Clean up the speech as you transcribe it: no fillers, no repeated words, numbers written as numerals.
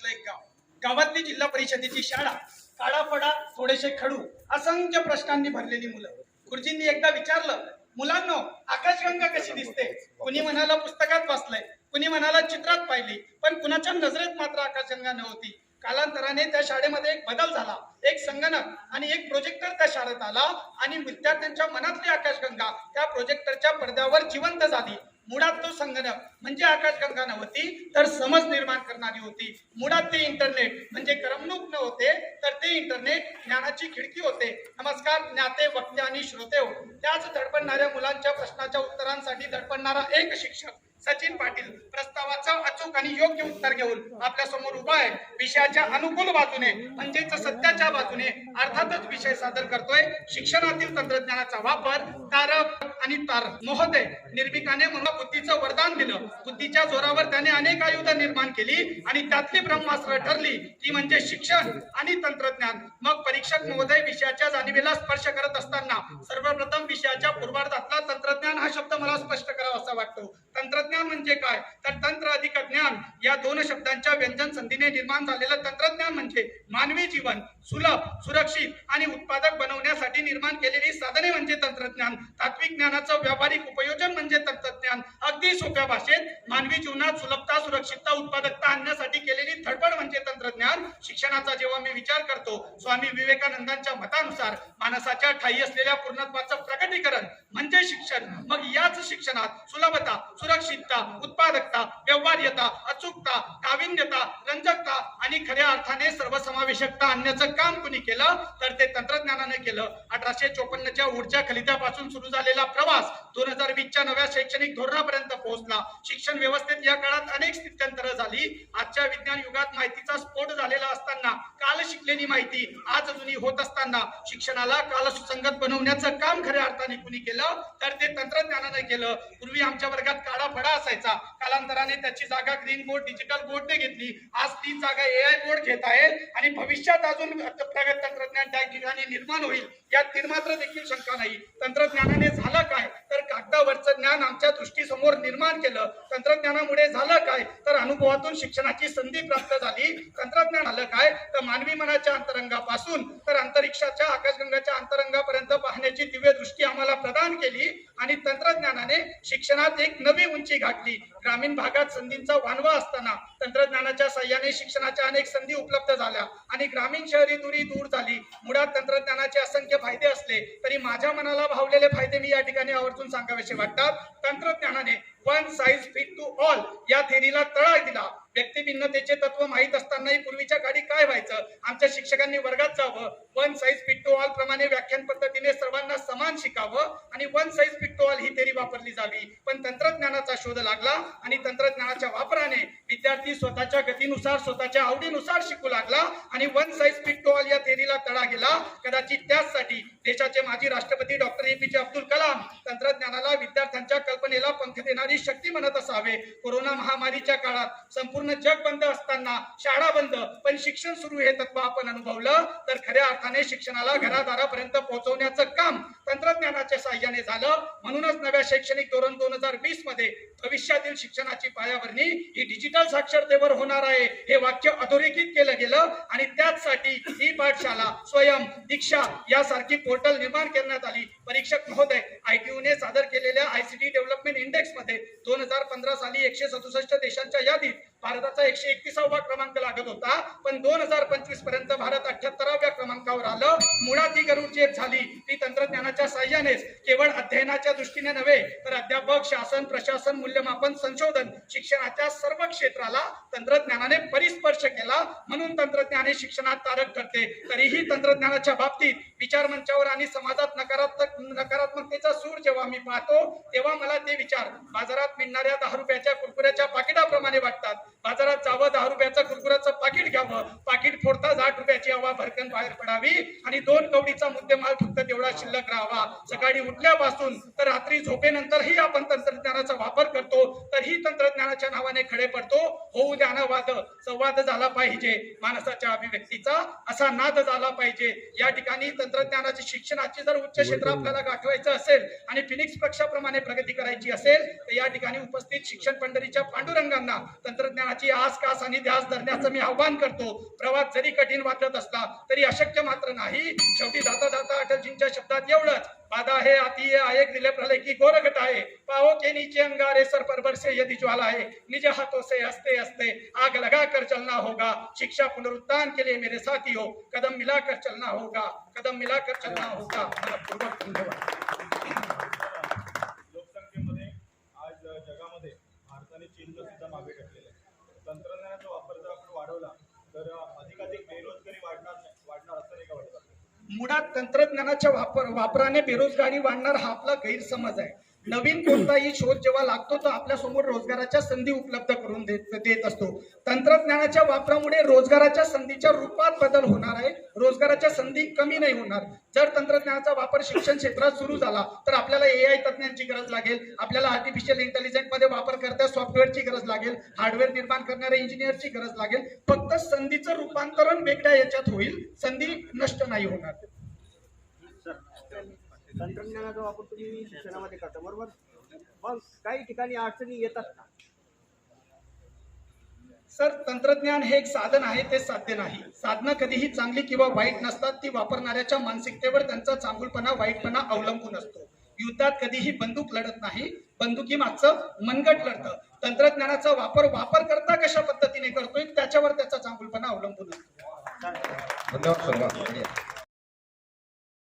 एक गाव, गावातली जिल्हा परिषदेची शाळा, काळापडा थोडेसे खडू, असंख्य प्रश्नांनी भरलेली मुलं. गुरुजींनी एकदा विचारलं, मुलांनो आकाशगंगा कशी दिसते? कुणी म्हणाला पुस्तकात वाचलंय, कुणी म्हणाला चित्रात पाहिली, पण कुणाच्या नजरेत मात्र आकाशगंगा नव्हती. कालांतराने त्या शाळेमध्ये एक बदल झाला. एक संगणक आणि एक प्रोजेक्टर त्या शाळेत आला आणि विद्यार्थ्यांच्या मनातली आकाशगंगा त्या प्रोजेक्टरच्या पडद्यावर जिवंत झाली. मुळात तो संगणक म्हणजे आकाशगंगा नव्हती, तर समज निर्माण करणारी होती. मुळात ते इंटरनेट म्हणजे करमणूक नव्हते, तर ते इंटरनेट ज्ञानाची खिडकी होते. नमस्कार ज्ञाते, वक्ते आणि श्रोते हो. त्याच धडपडणाऱ्या मुलांच्या प्रश्नाच्या उत्तरांसाठी धडपडणारा एक शिक्षक सचिन पाटील प्रस्तावाचं अचूक आणि योग्य उत्तर घेऊन आपल्या समोर उभा आहे. विषयाच्या अनुकूल बाजूने म्हणजेच सत्याच्या बाजूने अर्थातच विषय सादर करतोय शिक्षणातील तंत्रज्ञानाचा वापर. तारक आणि तारक महोदय निर्भीकाने मला बुद्धीचं वरदान दिलं. बुद्धीच्या जोरावर त्याने अनेक आयुधं निर्माण केली आणि त्यातली ब्रह्मास्त्र ठरली ती म्हणजे शिक्षण आणि तंत्रज्ञान. मग परीक्षक महोदय विषयाच्या जाणीवेला स्पर्श करत असताना सर्वप्रथम विषयाच्या पूर्वार्धातला तंत्रज्ञान हा शब्द मला स्पष्ट करावा असा वाटतो. तंत्रज्ञान म्हणजे काय? तर तंत्र अधिक ज्ञान या दोन शब्दांच्या व्यंजन संधीने निर्माण झालेलं तंत्रज्ञान म्हणजे मानवी जीवन सुलभ, सुरक्षित आणि उत्पादक बनवण्यासाठी निर्माण केलेली साधने म्हणजे तंत्रज्ञान. तात्विक ज्ञानाचं व्यावहारिक उपयोजन म्हणजे तंत्रज्ञान. अगदी सोप्या भाषेत मानवी जीवनात सुलभता, सुरक्षितता, उत्पादकता आणण्यासाठी केलेली धडपड म्हणजे तंत्रज्ञान. शिक्षणाचा जेव्हा मी विचार करतो, स्वामी विवेकानंदांच्या मतानुसार माणसाच्या ठायी असलेल्या पूर्णत्वाचं प्रकटीकरण म्हणजे शिक्षण. मग याच शिक्षणात सुलभता, सुरक्षितता, उत्पादकता, व्यवहार्यता, अचूकता, नाविन्यता, रंजकता आणि खऱ्या अर्थाने सर्वसमावेशकता आणण्याचं काम कुणी केलं तर ते तंत्रज्ञानाने केलं. 1854च्या ऊर्जा खलित्यापासून सुरू झालेला प्रवास 2020च्या नव्या शैक्षणिक धोरणापर्यंत पोहोचला. शिक्षण व्यवस्थेत या काळात अनेक स्थित्यंतरं झाली. आजच्या विज्ञान युगात माहितीचा स्फोट झालेला असताना, काल शिकलेली माहिती आज जुनी होत असताना शिक्षणाला काल सुसंगत बनवण्याचं काम खऱ्या अर्थाने कुणी केलं तर ते तंत्रज्ञानाने केलं. पूर्वी आमच्या वर्गात काळा फडा असायचा, कालांतराने त्याची जागा ग्रीन बोर्ड, डिजिटल बोर्डने घेतली. आज ती जागा AI बोर्ड घेत आहे आणि भविष्यात अजून प्रगत तंत्रज्ञान त्या ठिकाणी निर्माण होईल यात निर्मात्र देखील शंका नाही. तंत्रज्ञानाने झालं काय तर कागदावरचं ज्ञान आमच्या दृष्टीसमोर निर्माण केलं. तंत्रज्ञानामुळे झालं काय तर अनुभवातून शिक्षणाची संधी प्राप्त झाली. तंत्रज्ञान आलं काय तर मानवी मनाच्या अंतरंगापासून तर अंतरिक्षाच्या आकाशगंगाच्या अंतरंगापर्यंत पाहण्याची दिव्य दृष्टी आम्हाला प्रदान केली आणि तंत्रज्ञानाने शिक्षणात एक नवी उंची गाठली. ग्रामीण भागात संधींचा वानवा असताना तंत्रज्ञानाच्या साह्याने शिक्षणाच्या अनेक संधी उपलब्ध झाल्या आणि ग्रामीण शहरी दुरी दूर झाली. मुळात तंत्रज्ञानाचे असंख्य फायदे असले तरी माझ्या मनाला भावलेले फायदे मी या ठिकाणी आवर्जून सांगावेसे वाटतात. तंत्रज्ञानाने one size fit to all या थेरीला तळा दिला. व्यक्तिभिन्नतेचे तत्व माहीत असतानाही पूर्वीच्या काळी काय व्हायचं, आमच्या शिक्षकांनी वर्गात जावं, one size fit to all प्रमाणे व्याख्यान पद्धतीने सर्वांना समान शिकावं आणि one size fit to all ही थेरी वापरली जावी. पण तंत्रज्ञानाचा शोध लागला आणि तंत्रज्ञानाच्या वापराने विद्यार्थी स्वतःच्या गतीनुसार, स्वतःच्या आवडीनुसार शिकू लागला आणि one size fit to all या थेरीला तडा गेला. कदाचित त्याचसाठी देशाचे माजी राष्ट्रपती डॉक्टर APJ अब्दुल कलाम तंत्रज्ञानाला विद्यार्थ्यांच्या कल्पनेला पंख देणारी शक्ती म्हणत असावे. कोरोना महामारीच्या काळात संपूर्ण जग बंद असताना शाळा बंद पण शिक्षण सुरू हे तत्व आपण अनुभवलं तर खऱ्या अर्थाने शिक्षणाला घरादारापर्यंत पोहोचवण्याचं काम तंत्रज्ञानाच्या साह्याने झालं. म्हणूनच नव्या शैक्षणिक धोरण 2020 मध्ये भविष्यातील शिक्षणाची पायाभरणी ही डिजिटल साक्षरतेवर होणार आहे हे वाक्य अधोरेखित केलं गेलं आणि त्याचसाठी ही पाठशाला, स्वयं, दीक्षा यासारखी पोर्टल निर्माण करण्यात आली. परीक्षक महोदय, ITU ने सादर केलेल्या ICT डेव्हलपमेंट इंडेक्स मध्ये 2015 साली 167 देशांच्या यादीत भारताचा 131वा क्रमांक लागत होता, पण 2025 पर्यंत भारत 78व्या क्रमांकावर आलं. मुळात ही गरुड झेप झाली ती तंत्रज्ञानाच्या साह्यानेच. केवळ अध्ययनाच्या दृष्टीने नव्हे तर अध्यापक, शासन, प्रशासन, मूल्यमापन, संशोधन शिक्षणाच्या सर्व क्षेत्राला तंत्रज्ञानाने परिस्पर्श केला. म्हणून तंत्रज्ञान शिक्षणात तारक ठरते. तरीही तंत्रज्ञानाच्या बाबतीत विचार मंचावर आणि समाजात नकारात्मकतेचा सूर जेव्हा मी पाहतो तेव्हा मला ते विचार बाजारात मिळणाऱ्या 10 रुपयाच्या कुरकुऱ्याच्या पाकिटाप्रमाणे वाटतात. बाजारात जावं, 10 रुपयाचं कुरकुऱ्याचं पाकिट घ्यावं, पाकिट फोडताच 8 रुपयाची हवा भरकन बाहेर पडावी आणि 2 कवडीचा मुद्देमाल फक्त तेवढा शिल्लक राहावा. सकाळी उठल्यापासून तर रात्री झोपेनंतरही आपण तंत्रज्ञानाचा वापर करतो, तर ही तंत्रज्ञानाच्या नावाने खडे पडतो. होऊ द्या ना वाद, संवाद झाला पाहिजे, माणसाच्या अभिव्यक्तीचा असा नाद झाला पाहिजे. या ठिकाणी तंत्रज्ञानाची शिक्षणाची जर उच्च क्षेत्र आपल्याला गाठवायचं असेल आणि फिनिक्स पक्षाप्रमाणे प्रगती करायची असेल तर या ठिकाणी उपस्थित शिक्षण पंढरीच्या पांडुरंगांना तंत्रज्ञानाची आस कास आणि ध्यास धरण्याचं मी आव्हान करतो. प्रवास जरी कठीण वाटत असला तरी अशक्य मात्र नाही. शेवटी जाता जाता अटलजींच्या शब्दात एवढंच, बाधा है आती है आएक दिले प्रलय की गोरखट आहे, पाओ के नीचे अंगारे सर पर बरसे यदि ज्वाला है, निज हाथों से हंसते हंसते आग लगा कर चलना होगा. शिक्षा पुनरुत्थान के लिए मेरे साथियों कदम मिलाकर चलना होगा, कदम मिलाकर चलना होगा. मनपूर्वक धन्यवाद. लोकसंख्येमध्ये आज जगामध्ये भारताने चीनला सुद्धा मागे टाकलेलं आहे. तंत्रज्ञानाचा वापर जर आपण वाढवला तर अधिकाधिक बेरोजगारी वाढणार असं नाही का वाटतं? मुळात तंत्रज्ञानाच्या वापराने बेरोजगारी वाढणार हा आपला गैरसमज आहे. नवीन कोणताही शोध जेव्हा लागतो तर आपल्या समोर रोजगाराच्या संधी उपलब्ध करून देत असतो. तंत्रज्ञानाच्या वापरामुळे रोजगाराच्या संधीच्या रूपात बदल होणार आहे, रोजगाराच्या संधी कमी नाही होणार. जर तंत्रज्ञानाचा वापर शिक्षण क्षेत्रात सुरू झाला तर आपल्याला AI तज्ञांची गरज लागेल, आपल्याला आर्टिफिशियल इंटेलिजन्स मध्ये वापर करता सॉफ्टवेअरची गरज लागेल, हार्डवेअर निर्माण करणाऱ्या इंजिनियरची गरज लागेल. फक्त संधीचं रूपांतरण वेगळ्या याच्यात होईल, संधी नष्ट नाही होणार. तंत्रज्ञानाचा वापर तुम्ही शिक्षणामध्ये करता, बरोबर? मग काही ठिकाणी अडचणी येतात का? सर, तंत्रज्ञान हे एक साधन आहे, ते साध्य नाही. साधनं कधीही चांगली किंवा वाईट नसतात, ती वापरणाऱ्याच्या मानसिकतेवर त्यांचा चांगुलपणा वाईटपणा अवलंबून असतो. युद्धात कधीही बंदूक लढत नाही, बंदुकी मागचं मनगट लढतं. तंत्रज्ञानाचा वापर करता कशा पद्धतीने करतोय त्याच्यावर त्याचा चांगुलपणा अवलंबून असतो. धन्यवाद सर्व.